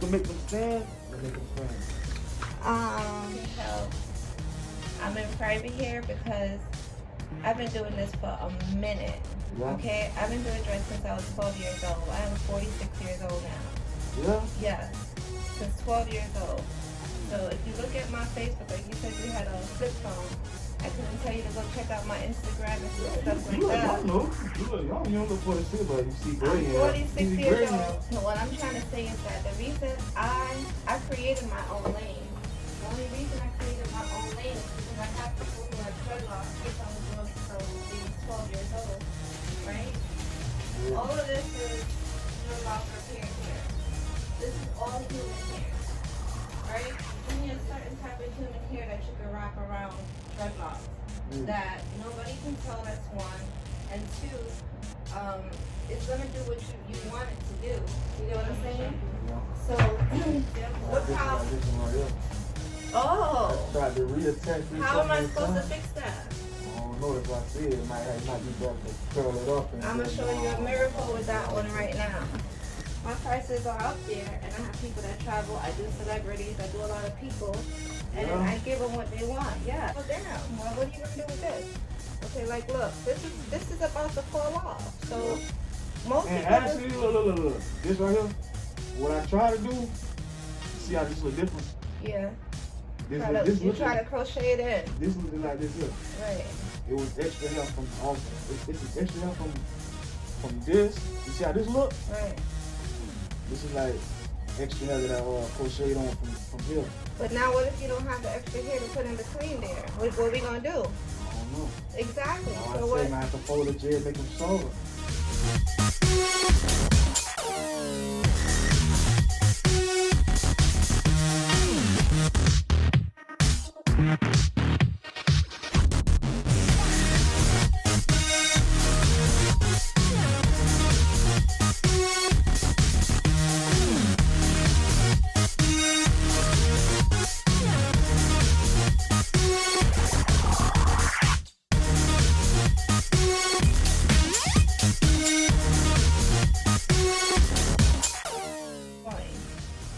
can make them stand, then make them stand. So I'm in private hair because I've been doing this for a minute. Yeah. Okay, I've been doing dreads since I was 12 years old. I am 46 years old now. Yeah? Yes, since 12 years old. So if you look at my Facebook, like you said you had a flip phone, I couldn't tell you to go check out my Instagram and stuff like that. I know. You don't look 46, but you see gray I'm hair. 46 years old. So what I'm trying to say is that the reason I created my own lane. The only reason I created my own lane is because I have people who have dreadlocks since I was doing it so they were 12 years old, right? Yeah. All of this is dreadlock repair hair. This is all human hair, right? Only a certain type of human hair that you can wrap around dreadlocks. That nobody can tell, that's one. And two, it's gonna do what you want it to do. You know what I'm saying? Yeah. So look how. Oh. I tried to reattach this. How am I supposed to fix that? I don't know if I see it. It might be better to curl it up. And I'm gonna show you a miracle with that one right now. My prices are up there, and I have people that travel. I do celebrities. I do a lot of people, and I give them what they want. Yeah. Well, damn. Well, what are you gonna do with this? Okay, like look, this is about to fall off. So most and people. actually, look. This right here. What I try to do. See how this look different? Yeah. You try to crochet it in. This looking like this here. Right. It was extra help from all. It's extra help from this. You see how this look? Right. This is like extra hair that I crocheted on from here. But now what if you don't have the extra hair to put in between there? What are we going to do? I don't know. Exactly. Now So I what? say I have to fold the gel, make them shorter.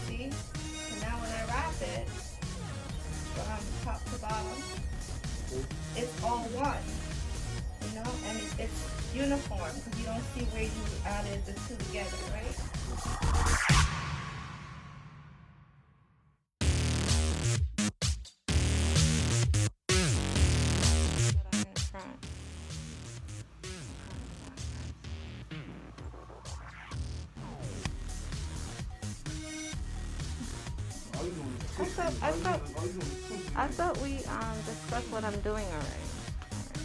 See? So now when I wrap it from top to bottom, it's all one. You know? And it's uniform because you don't see where you added the two together, right? I thought we discussed what I'm doing already.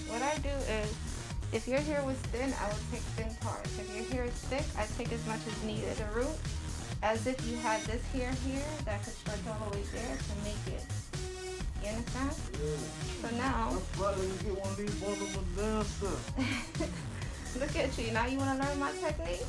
What I do is, if your hair was thin, I would take thin parts. If your hair is thick, I take as much as needed. The root, as if you had this hair here that could stretch all the way there to make it. You understand? Yeah. So now, I'm probably gonna get one of these bundles of dancer. Look at you. Now you want to learn my technique?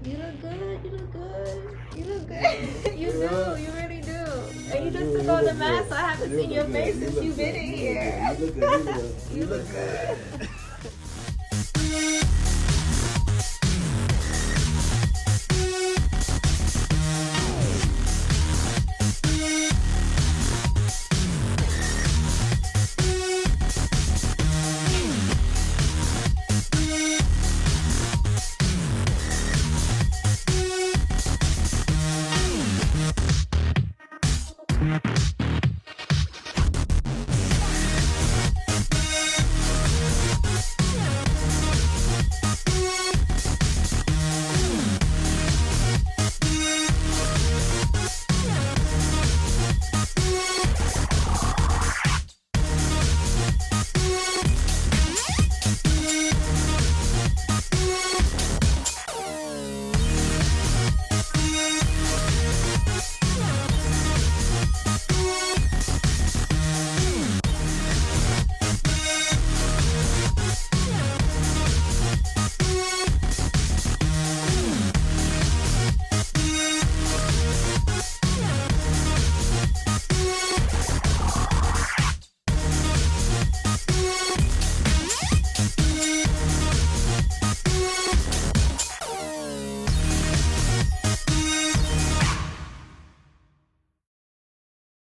You look good, you look good, you look good. You do, you really do. And you just took on the mask, so I haven't seen your face since you've been in here. You look good. You look good.